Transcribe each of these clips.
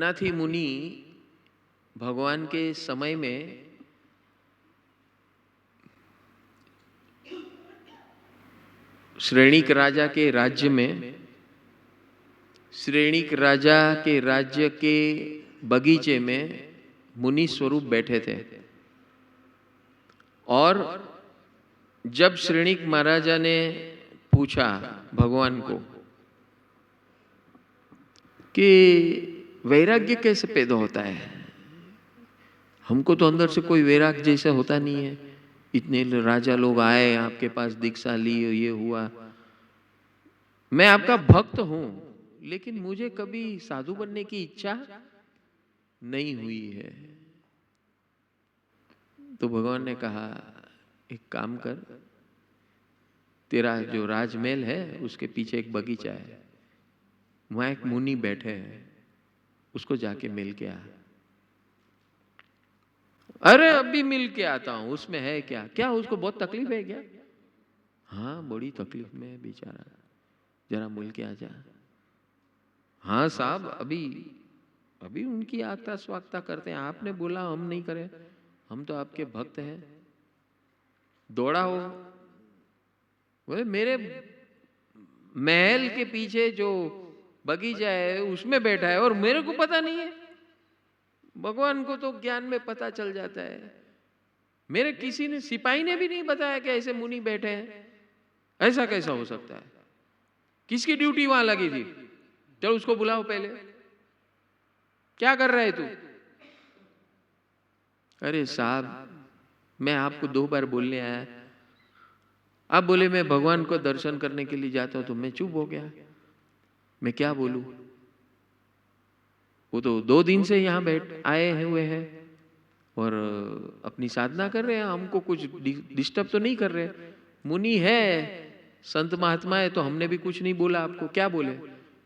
अनाथी मुनि भगवान के समय में श्रेणिक राजा के राज्य में, श्रेणिक राजा के राज्य के बगीचे में मुनि स्वरूप बैठे थे। और जब श्रेणिक महाराजा ने पूछा भगवान को कि वैराग्य कैसे पैदा होता है, हमको तो अंदर से कोई वैराग्य जैसा होता नहीं है, इतने राजा लोग आए आपके पास, दीक्षा ली, ये हुआ, मैं आपका भक्त हूं, लेकिन मुझे कभी साधु बनने की इच्छा नहीं हुई है। तो भगवान ने कहा एक काम कर, तेरा जो राजमहल है उसके पीछे एक बगीचा है, वहां एक मुनि बैठे हैं, उसको जाके मिल के आ। अरे अभी मिल के आता हूं, उसमें है क्या? क्या उसको बहुत तकलीफ है क्या? हाँ बड़ी तकलीफ में है बेचारा, जरा मिल के आ जा। हाँ साहब, अभी अभी उनकी आगता स्वागता करते हैं, आपने बोला हम नहीं करें, हम तो आपके भक्त हैं। दौड़ा हो, बोले मेरे महल के पीछे जो बगीचा है उसमें बैठा है और मेरे को पता नहीं है। भगवान को तो ज्ञान में पता चल जाता है, मेरे किसी ने, सिपाही ने भी नहीं बताया कि ऐसे मुनि बैठे हैं। ऐसा कैसा हो सकता है? किसकी ड्यूटी वहां लगी थी? चलो उसको बुलाओ पहले, क्या कर रहे तू? अरे साहब मैं आपको 2 बार बोलने आया, आप बोले मैं भगवान को दर्शन करने के लिए जाता हूं, तो मैं चुप हो गया, मैं क्या बोलूं? वो तो 2 दिन से यहां बैठ आए हुए हैं और अपनी साधना कर रहे हैं, हमको कुछ डिस्टर्ब तो नहीं कर रहे। मुनि है, संत महात्मा है, तो हमने भी कुछ नहीं बोला आपको, क्या बोले?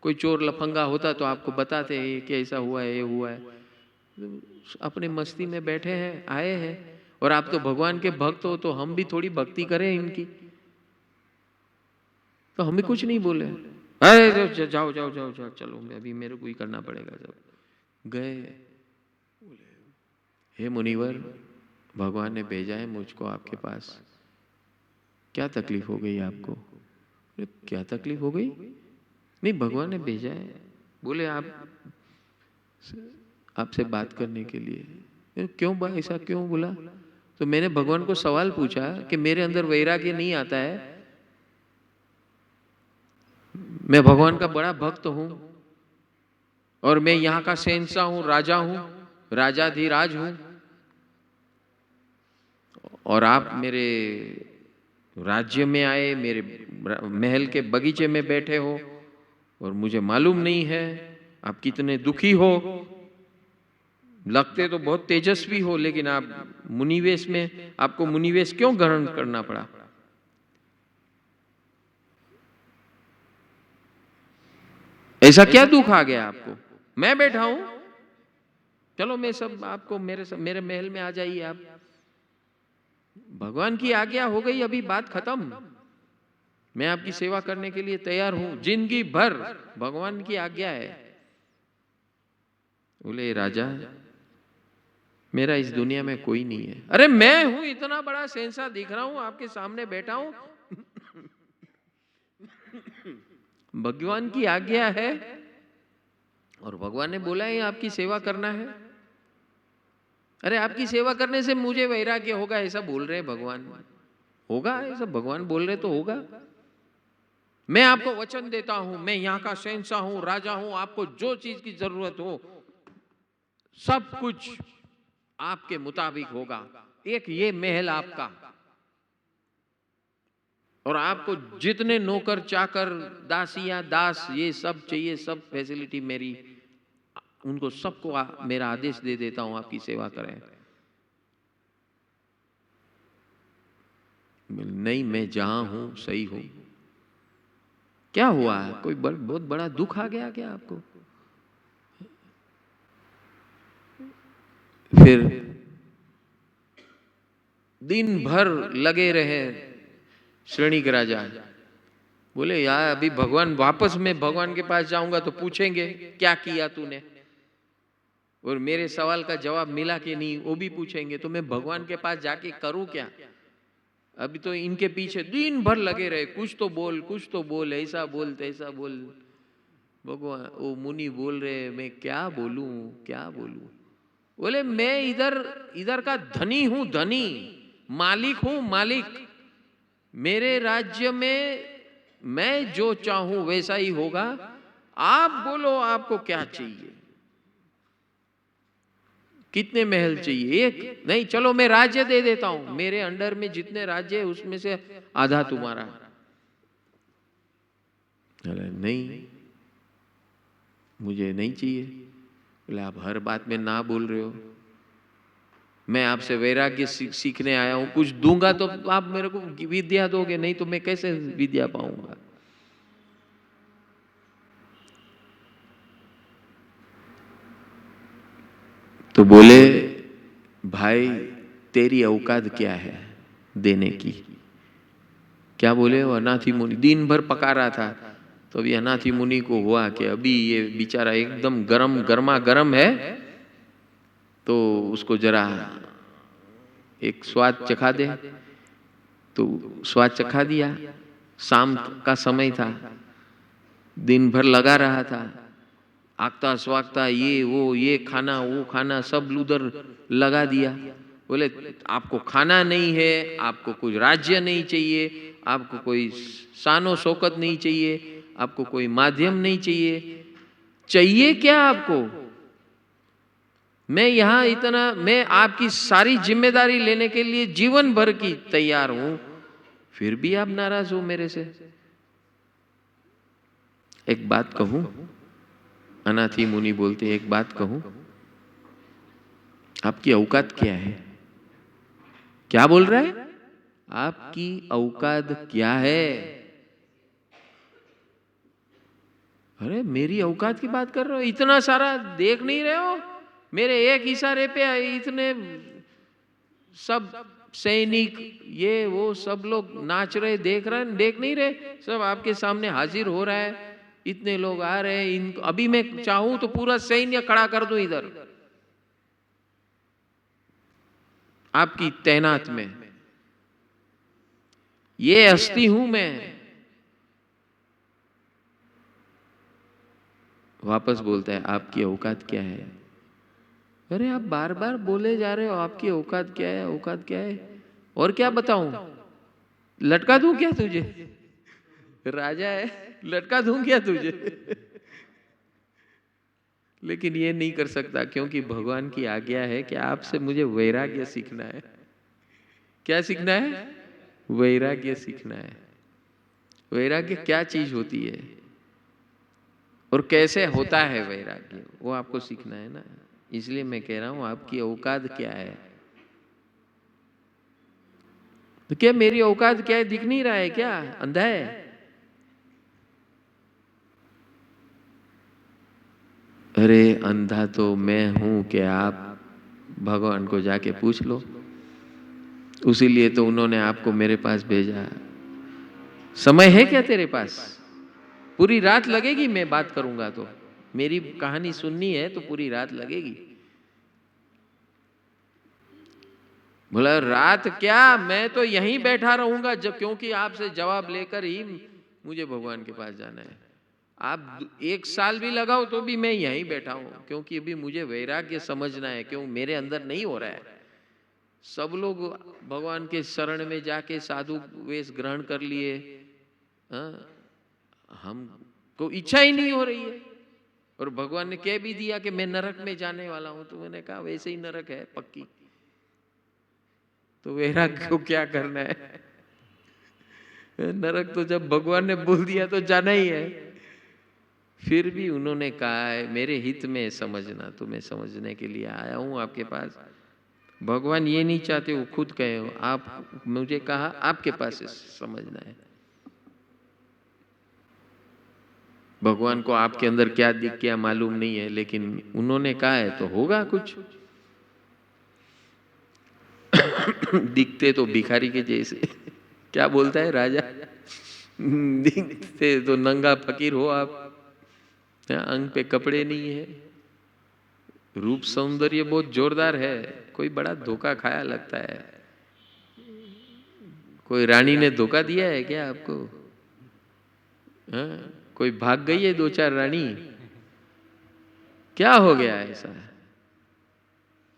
कोई चोर लफंगा होता तो आपको बताते कि ऐसा हुआ है, ये हुआ है। अपने मस्ती में बैठे हैं, आए हैं, और आप तो भगवान के भक्त हो, तो हम भी थोड़ी भक्ति करें इनकी, तो हम भी कुछ नहीं बोले। अरे जाओ जाओ जाओ जाओ, चलो मैं अभी, मेरे को ही करना पड़ेगा। जब गए, हे मुनिवर, भगवान ने भेजा है मुझको आपके पास, क्या तकलीफ हो गई आपको? क्या तकलीफ हो गई? नहीं, भगवान ने भेजा है, बोले आप आपसे बात करने के लिए। क्यों ऐसा क्यों बोला? तो मैंने भगवान को सवाल पूछा कि मेरे अंदर वैराग्य नहीं आता है, मैं भगवान का बड़ा भक्त हूं और मैं यहां का शहंशाह हूं, राजा हूं, राजाधिराज हूं, और आप मेरे राज्य में आए, मेरे महल के बगीचे में बैठे हो, और मुझे मालूम नहीं है आप कितने दुखी हो। लगते तो बहुत तेजस्वी हो, लेकिन आप मुनिवेश में, आपको मुनिवेश क्यों ग्रहण करना पड़ा? ऐसा क्या दुख आ गया आपको? मैं बैठा हूं, चलो मैं सब आपको, मेरे महल में आ जाइए आप। भगवान की आज्ञा हो गई, अभी बात खत्म, मैं आपकी सेवा करने के लिए तैयार हूं, जिंदगी भर भगवान की आज्ञा है। बोले राजा, मेरा इस दुनिया में कोई नहीं है। अरे मैं हूं, इतना बड़ा शहंशाह दिख रहा हूं, आपके सामने बैठा हूं, भगवान की आज्ञा है और भगवान ने बोला है आपकी सेवा करना है। अरे आपकी सेवा करने से मुझे वैराग्य होगा, ऐसा बोल रहे हैं भगवान। होगा ऐसा भगवान बोल रहे तो होगा। मैं आपको वचन देता हूं, मैं यहां का शहंशाह हूं, राजा हूं, आपको जो चीज की जरूरत हो सब कुछ आपके मुताबिक होगा। एक ये महल आपका, और आपको जितने नौकर चाकर दासियां दास ये सब चाहिए, सब फैसिलिटी मेरी, उनको सबको मेरा आदेश दे देता हूं, आपकी सेवा करें। नहीं, मैं जहां हूं सही हूं। क्या हुआ? कोई बहुत बड़ा दुख आ गया क्या आपको? फिर दिन भर लगे रहे श्रेणिक राजा। बोले यार, अभी भगवान, वापस मैं भगवान के पास जाऊंगा तो पूछेंगे क्या किया तूने। और मेरे सवाल का जवाब मिला कि नहीं वो भी पूछेंगे, तो मैं भगवान के पास जाके करूं क्या? अभी तो इनके पीछे दिन भर लगे रहे, कुछ तो बोल, कुछ तो बोल, ऐसा बोल, तैसा बोल। भगवान, वो मुनि बोल रहे, मैं क्या बोलूं, क्या बोलूं? बोले मैं इधर इधर का धनी हूं, धनी, मालिक हूं, मालिक। मेरे राज्य में मैं जो चाहूं वैसा ही होगा। आप बोलो आपको क्या चाहिए, कितने महल चाहिए? एक नहीं, चलो मैं राज्य दे देता हूं, मेरे अंडर में जितने राज्य है उसमें से आधा तुम्हारा। अरे नहीं, मुझे नहीं चाहिए। बोले आप हर बात में ना बोल रहे हो, मैं आपसे वैराग्य सीखने आया हूं, कुछ दूंगा तो आप मेरे को विद्या दोगे, नहीं तो मैं कैसे विद्या पाऊंगा? तो बोले भाई तेरी औकात क्या है देने की? क्या बोले? वो अनाथी मुनि दिन भर पका रहा था, तो अभी अनाथी मुनि को हुआ कि अभी ये बेचारा एकदम गरम, गर्मा गर्म है, तो उसको जरा एक स्वाद चखा दे। तो स्वाद चखा दिया। शाम का समय था, दिन भर लगा रहा था, आगता स्वागता, ये खाना वो खाना सब उधर लगा दिया। बोले आपको खाना नहीं है, आपको कुछ राज्य नहीं चाहिए, आपको कोई शानो शौकत नहीं चाहिए, आपको कोई माध्यम नहीं चाहिए, चाहिए क्या आपको? मैं यहां इतना, मैं आपकी सारी जिम्मेदारी लेने के लिए जीवन भर की तैयार हूं, फिर भी आप नाराज हो मेरे से। एक बात कहूं, अनाथी मुनि बोलते, एक बात कहूं, आपकी औकात क्या है? क्या बोल रहा है? आपकी औकात क्या है? अरे मेरी औकात की बात कर रहे हो? इतना सारा देख नहीं रहे हो? मेरे एक इशारे पे इतने सब सैनिक, ये वो सब लोग नाच रहे, देख रहे, देख नहीं रहे? सब आपके सामने हाजिर हो रहा है, इतने लोग आ रहे हैं, इन अभी मैं चाहूं तो पूरा सैन्य खड़ा कर दूं इधर आपकी तैनात में। ये हस्ती हूं मैं। वापस बोलता है आपकी औकात क्या है? अरे आप बार बार बोले जा रहे हो आपकी औकात क्या है, औकात क्या है? और क्या बताऊं? लटका दूं क्या तुझे? राजा है, लटका दूं क्या तुझे? लेकिन ये नहीं कर सकता, क्योंकि भगवान की आज्ञा है कि आपसे मुझे वैराग्य सीखना है। क्या सीखना है? वैराग्य सीखना है। वैराग्य क्या चीज होती है और कैसे होता है वैराग्य, वो आपको सीखना है ना। इसलिए मैं कह रहा हूं आपकी औकात क्या है? तो क्या मेरी औकात क्या है दिख नहीं रहा है क्या? अंधा है? अरे अंधा तो मैं हूं कि आप भगवान को जाके पूछ लो। उसीलिए तो उन्होंने आपको मेरे पास भेजा। समय है क्या तेरे पास? पूरी रात लगेगी मैं बात करूंगा तो, मेरी कहानी सुननी है तो पूरी रात लगेगी। बोला रात क्या, मैं तो यहीं बैठा रहूंगा, जब क्योंकि आपसे जवाब लेकर ही मुझे भगवान के पास जाना है। आप 1 साल भी लगाओ तो भी मैं यहीं बैठा हूं, क्योंकि अभी मुझे वैराग्य समझना है, क्यों मेरे अंदर नहीं हो रहा है। सब लोग भगवान के शरण में जाके साधु वेश ग्रहण कर लिए, हाँ? हमको इच्छा ही नहीं हो रही है। और भगवान ने कह भी दिया कि मैं नरक में जाने वाला हूं, तो मैंने कहा वैसे ही नरक है पक्की, तो वैराग्य को क्या करना है? नरक तो जब भगवान ने बोल दिया तो जाना ही है। फिर भी उन्होंने कहा है मेरे हित में समझना, तो मैं समझने के लिए आया हूं आपके पास। भगवान ये नहीं चाहते वो खुद कहे हो, आप मुझे कहा आपके पास से समझना है। भगवान को आपके अंदर क्या दिख गया मालूम नहीं है, लेकिन उन्होंने कहा है तो होगा कुछ। दिखते तो भिखारी के जैसे, क्या बोलता है राजा? दिखते तो नंगा फकीर हो आप, अंग पे कपड़े नहीं है, रूप सौंदर्य बहुत जोरदार है, कोई बड़ा धोखा खाया लगता है। कोई रानी ने धोखा दिया है क्या आपको? हाँ? कोई भाग गई है 2-4 रानी? क्या हो गया ऐसा?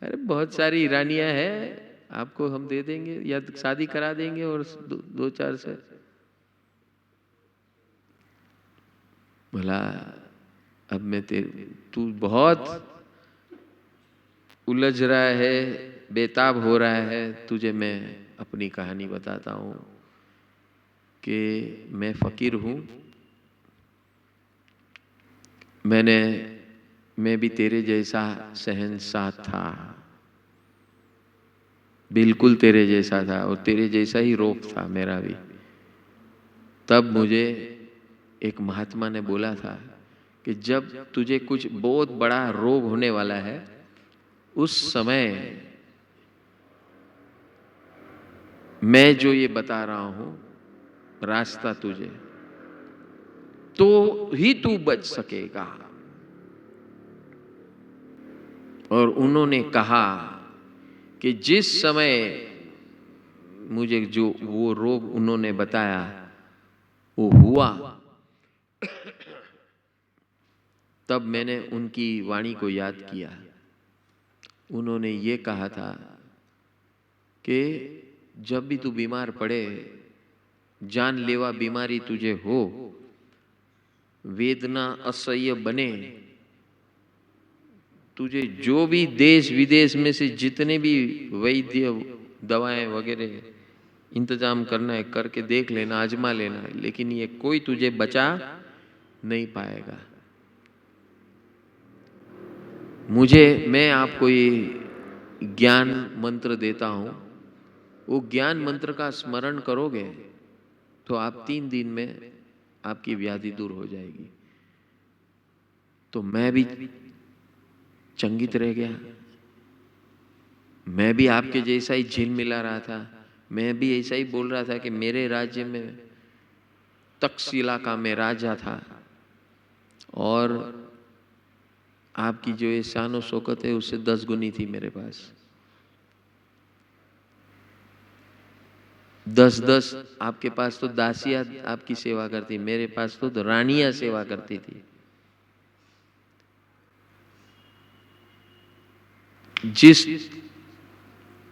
अरे बहुत सारी रानियां हैं, आपको हम दे देंगे या शादी करा देंगे और 2-4 से। भला अब मैं तू बहुत उलझ रहा है, बेताब हो रहा है, तुझे मैं अपनी कहानी बताता हूं कि मैं फकीर हूं। मैं भी तेरे जैसा शहंशाह था, बिल्कुल तेरे जैसा था और तेरे जैसा ही रोग था मेरा भी। तब मुझे एक महात्मा ने बोला था कि जब तुझे कुछ बहुत बड़ा रोग होने वाला है, उस समय मैं जो ये बता रहा हूं रास्ता तुझे, तो ही तू बच सकेगा। और उन्होंने कहा कि जिस समय मुझे जो वो रोग उन्होंने बताया वो हुआ, तब मैंने उनकी वाणी को याद किया। उन्होंने ये कहा था कि जब भी तू बीमार पड़े, जानलेवा बीमारी तुझे हो, वेदना असह्य बने, तुझे जो भी देश विदेश में से जितने भी वैद्य दवाएं वगैरह इंतजाम करना है करके देख लेना, आजमा लेना, लेकिन ये कोई तुझे बचा नहीं पाएगा। मैं आपको ये ज्ञान मंत्र देता हूं, वो ज्ञान मंत्र का स्मरण करोगे तो आप 3 दिन में आपकी व्याधि दूर हो जाएगी। तो मैं भी चंगित रह गया, मैं भी आपके जैसा ही झिल मिला रहा था। मैं भी ऐसा ही बोल रहा था कि मेरे राज्य में तक्षशिला का मैं राजा था और आपकी जो ये शान शौकत है उससे 10 गुनी थी मेरे पास। 10-10 आपके पास तो दासियां आपकी सेवा करती, मेरे पास तो रानियां सेवा करती थी। जिस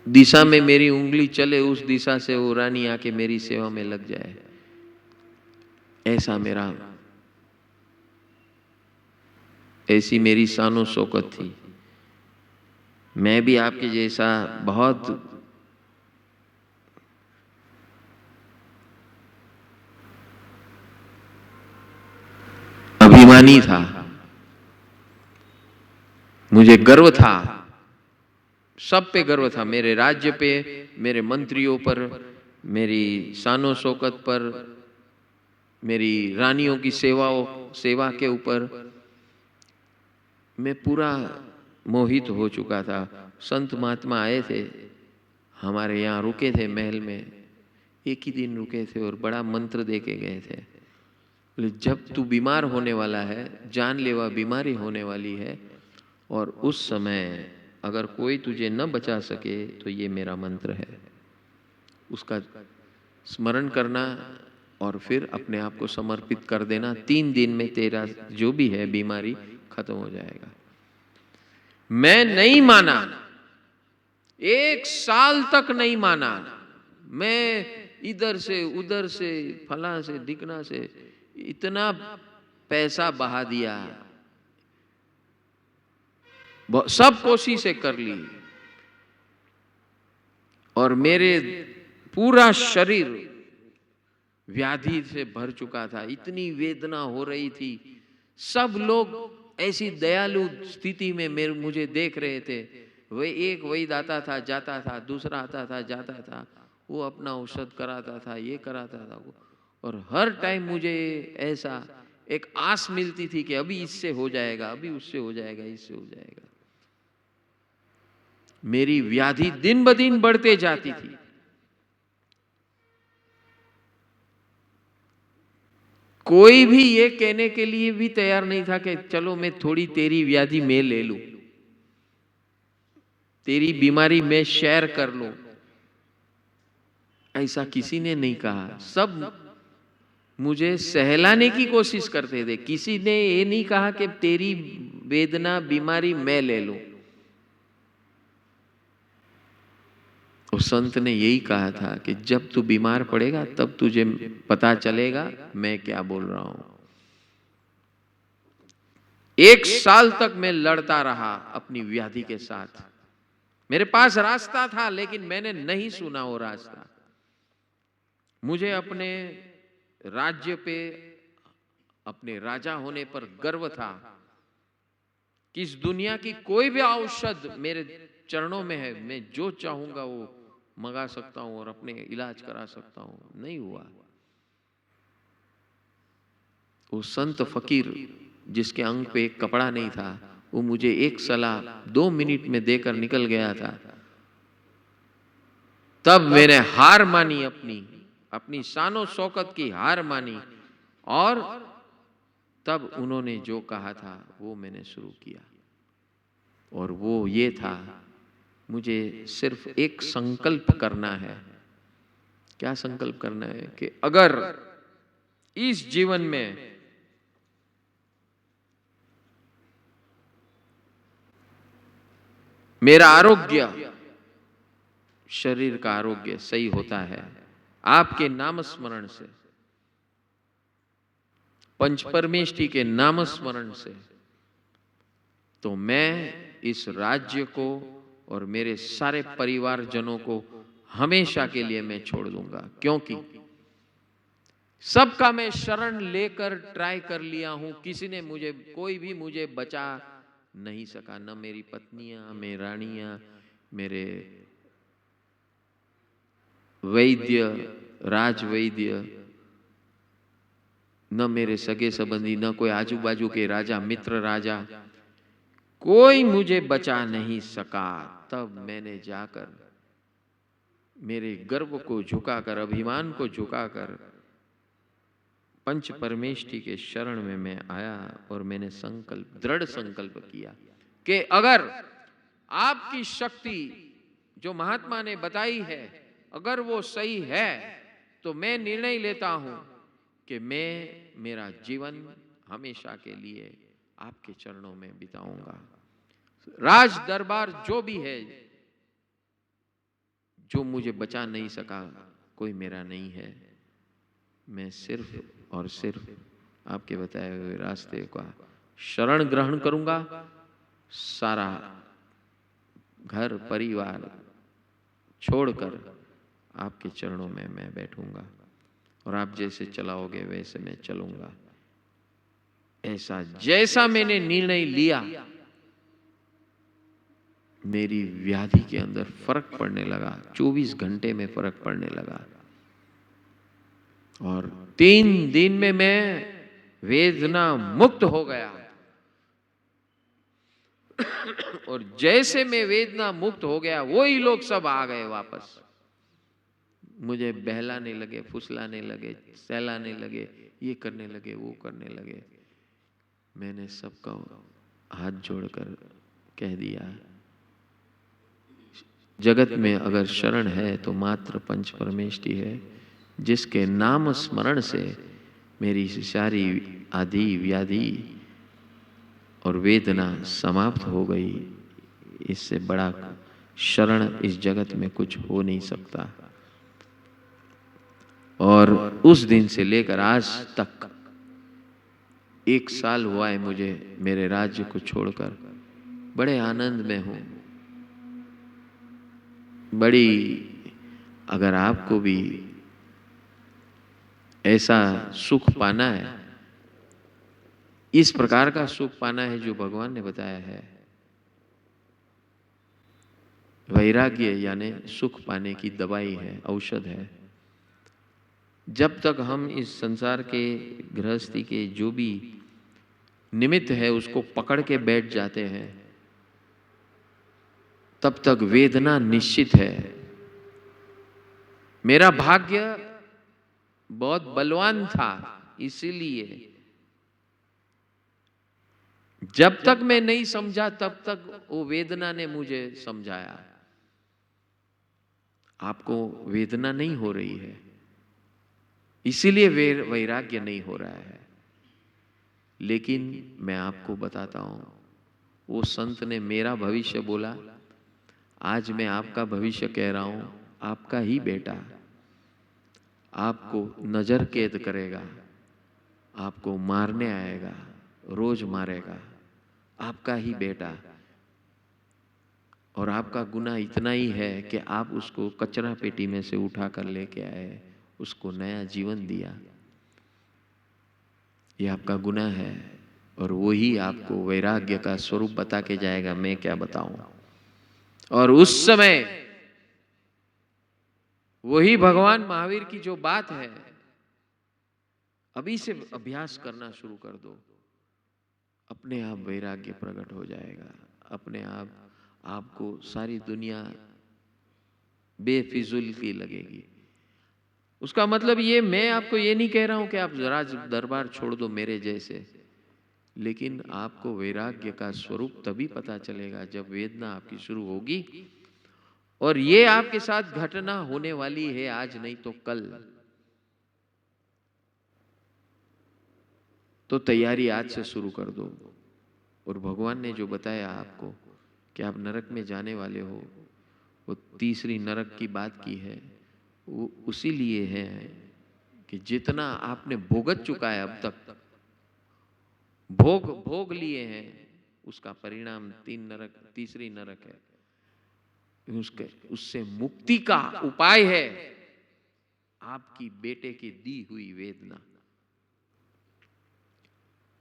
दिशा में मेरी उंगली चले उस दिशा से वो रानी आके मेरी सेवा में लग जाए, ऐसी मेरी शानो शौकत थी। मैं भी आपके जैसा बहुत अभिमानी था, मुझे गर्व था, सब पे गर्व था, मेरे राज्य पे, मेरे मंत्रियों पर, मेरी शानो शौकत पर, मेरी रानियों की सेवा के ऊपर मैं पूरा मोहित हो चुका था। संत महात्मा आए थे, हमारे यहाँ रुके थे महल में, एक ही दिन रुके थे और बड़ा मंत्र दे के गए थे। बोले जब तू बीमार होने वाला है, जानलेवा बीमारी होने वाली है, और उस समय अगर कोई तुझे न बचा सके तो ये मेरा मंत्र है, उसका स्मरण करना और फिर अपने आप को समर्पित कर देना। 3 दिन में तेरा जो भी है बीमारी खत्म हो जाएगा। मैं नहीं माना, 1 साल तक नहीं माना। मैं इधर से उधर से फला से ढिकना से इतना पैसा बहा दिया, सब कोशिशें कर ली और मेरे पूरा शरीर व्याधि से भर चुका था, इतनी वेदना हो रही थी। सब लोग ऐसी दयालु स्थिति में मुझे देख रहे थे। वही एक वैद्य आता था जाता था, दूसरा आता था जाता था, वो अपना औषध कराता था, ये कराता था वो, और हर टाइम मुझे ऐसा एक आस मिलती थी कि अभी इससे हो जाएगा, अभी उससे हो जाएगा, इससे हो जाएगा। मेरी व्याधि दिन ब दिन बढ़ते जाती थी। कोई भी ये कहने के लिए भी तैयार नहीं था कि चलो मैं थोड़ी तेरी व्याधि में ले लूं। तेरी बीमारी मैं शेयर कर लूं, ऐसा किसी ने नहीं कहा। सब मुझे सहलाने की कोशिश करते थे। किसी ने ये नहीं कहा कि तेरी वेदना बीमारी मैं ले लूं। उस संत ने यही कहा था कि जब तू बीमार पड़ेगा तब तुझे पता चलेगा मैं क्या बोल रहा हूं। 1 साल तक मैं लड़ता रहा अपनी व्याधि के साथ। मेरे पास रास्ता था लेकिन मैंने नहीं सुना वो रास्ता। मुझे अपने राज्य पे, अपने राजा होने पर गर्व था कि इस दुनिया की कोई भी औषध मेरे चरणों में है। मैं जो चाहूंगा वो मंगा सकता हूं और अपने इलाज करा सकता हूं। नहीं हुआ। वो संत फकीर जिसके अंग पे एक कपड़ा नहीं था, वो मुझे एक सलाह 2 मिनट में देकर निकल गया था। तब मैंने हार मानी, अपनी अपनी शानो शौकत की हार मानी, और तब उन्होंने जो कहा था वो मैंने शुरू किया। और वो ये था, मुझे सिर्फ एक संकल्प करना है। क्या संकल्प करना है? कि अगर इस जीवन में मेरा आरोग्य, शरीर का आरोग्य सही होता है आपके नाम स्मरण से, पंच परमेष्टि के नाम स्मरण से, तो मैं इस राज्य को और मेरे सारे परिवारजनों को हमेशा के लिए मैं छोड़ दूंगा। क्योंकि सबका मैं शरण लेकर ट्राई कर लिया हूं, किसी ने मुझे, कोई भी मुझे बचा नहीं सका। न मेरी पत्नियां, मेरी रानियां, मेरे वैद्य, राज वैद्य, न मेरे सगे संबंधी, न कोई आजू बाजू के राजा, मित्र राजा, कोई मुझे बचा नहीं सका। तब मैंने जाकर मेरे गर्व को झुकाकर, अभिमान को झुकाकर पंच परमेष्टि के शरण में मैं आया और मैंने संकल्प, दृढ़ संकल्प किया कि अगर आपकी शक्ति जो महात्मा ने बताई है अगर वो सही है, तो मैं निर्णय लेता हूं कि मैं मेरा जीवन हमेशा के लिए आपके चरणों में बिताऊंगा। राज दरबार जो भी है, जो मुझे बचा नहीं सका, कोई मेरा नहीं है। मैं सिर्फ और सिर्फ आपके बताए हुए रास्ते का शरण ग्रहण करूंगा। सारा घर परिवार छोड़कर आपके चरणों में मैं बैठूंगा और आप जैसे चलाओगे वैसे मैं चलूंगा। ऐसा जैसा मैंने निर्णय लिया, मेरी व्याधि के अंदर फर्क पड़ने लगा। 24 घंटे में फर्क पड़ने लगा और 3 दिन में मैं वेदना मुक्त हो गया। और जैसे मैं वेदना मुक्त हो गया, वही लोग सब आ गए वापस। मुझे बहलाने लगे, फुसलाने लगे, सहलाने लगे, ये करने लगे, वो करने लगे। मैंने सबका हाथ जोड़कर कह दिया, जगत में अगर शरण है तो मात्र पंच परमेष्टि है, जिसके नाम स्मरण से मेरी सारी आदि व्याधि और वेदना समाप्त हो गई। इससे बड़ा शरण इस जगत में कुछ हो नहीं सकता। और उस दिन से लेकर आज तक 1 साल हुआ है मुझे मेरे राज्य को छोड़कर। बड़े आनंद में हूं। बड़ी, अगर आपको भी ऐसा सुख पाना है, इस प्रकार का सुख पाना है जो भगवान ने बताया है, वैराग्य यानी सुख पाने की दवाई है, औषध है। जब तक हम इस संसार के गृहस्थी के जो भी निमित्त है उसको पकड़ के बैठ जाते हैं, तब तक वेदना निश्चित है। मेरा भाग्य बहुत बलवान था, इसीलिए जब तक मैं नहीं समझा तब तक वो वेदना ने मुझे समझाया। आपको वेदना नहीं हो रही है, इसीलिए वैराग्य नहीं हो रहा है। लेकिन मैं आपको बताता हूं, वो संत ने मेरा भविष्य बोला, आज मैं आपका भविष्य कह रहा हूं। आपका ही बेटा आपको नजर कैद करेगा, आपको मारने आएगा, रोज मारेगा, आपका ही बेटा। और आपका गुनाह इतना ही है कि आप उसको कचरा पेटी में से उठा कर लेके आए, उसको नया जीवन दिया। ये आपका गुनाह है, और वही आपको वैराग्य का स्वरूप बता के जाएगा। मैं क्या बताऊं। और उस समय वही भगवान महावीर की जो बात है, अभी से अभ्यास करना शुरू कर दो, अपने आप वैराग्य प्रकट हो जाएगा। अपने आप आपको सारी दुनिया बेफिजुल की लगेगी। उसका मतलब ये, मैं आपको ये नहीं कह रहा हूं कि आप राज दरबार छोड़ दो मेरे जैसे, लेकिन आपको वैराग्य का स्वरूप तभी पता चलेगा जब वेदना आपकी शुरू होगी। और ये आपके साथ घटना होने वाली है, आज नहीं तो कल। तो तैयारी आज से शुरू कर दो। और भगवान ने जो बताया आपको कि आप नरक में जाने वाले हो, वो तीसरी नरक की बात की है। वो उसी लिए है कि जितना आपने भोगत चुका है अब तक, भोग भोग लिए हैं, उसका परिणाम तीसरी नरक है। उसके उससे मुक्ति का उपाय है आपकी बेटे की दी हुई वेदना।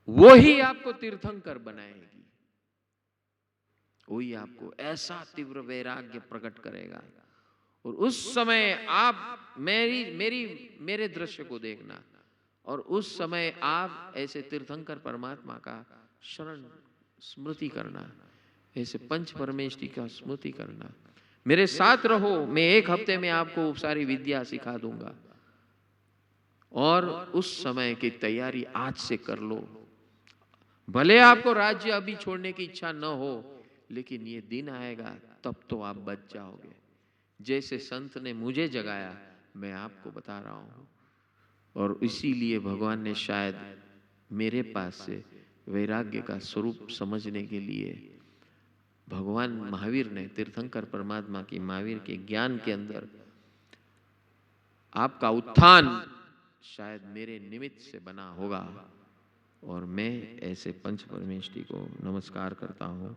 वो ही आपको तीर्थंकर बनाएगी, वही आपको ऐसा तीव्र वैराग्य प्रकट करेगा। और उस समय आप मेरे दृश्य को देखना, और उस समय आप ऐसे तीर्थंकर परमात्मा का शरण स्मृति करना, ऐसे पंच परमेष्टि का स्मृति करना। मेरे साथ रहो, मैं 1 हफ्ते में आपको सारी विद्या सिखा दूंगा। और उस समय की तैयारी आज से कर लो। भले आपको राज्य अभी छोड़ने की इच्छा न हो, लेकिन ये दिन आएगा तब तो आप बच जाओगे। जैसे संत ने मुझे जगाया, मैं आपको बता रहा हूं। और इसीलिए भगवान ने शायद मेरे पास से वैराग्य का स्वरूप समझने के लिए, भगवान महावीर ने, तीर्थंकर परमात्मा की महावीर के ज्ञान के अंदर आपका उत्थान शायद मेरे निमित्त से बना होगा। और मैं ऐसे पंच परमेष्टि को नमस्कार करता हूँ,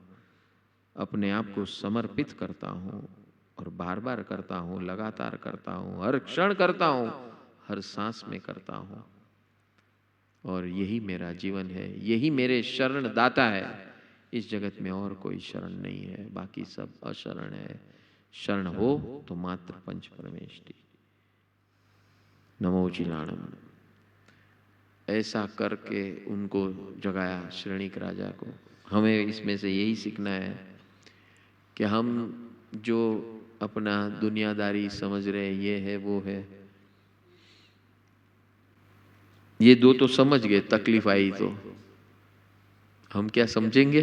अपने आप को समर्पित करता हूँ, और बार बार करता हूँ, लगातार करता हूँ, हर क्षण करता हूँ, हर सांस में करता हूँ। और यही मेरा जीवन है, यही मेरे शरण दाता है। इस जगत में और कोई शरण नहीं है, बाकी सब अशरण है। शरण हो तो मात्र पंच परमेष्टि। नमो चिलाणम। ऐसा करके उनको जगाया, श्रेणिक राजा को। हमें इसमें से यही सीखना है कि हम जो अपना दुनियादारी समझ रहे, ये है वो है, ये दो तो समझ गए, तकलीफ आई तो हम क्या समझेंगे।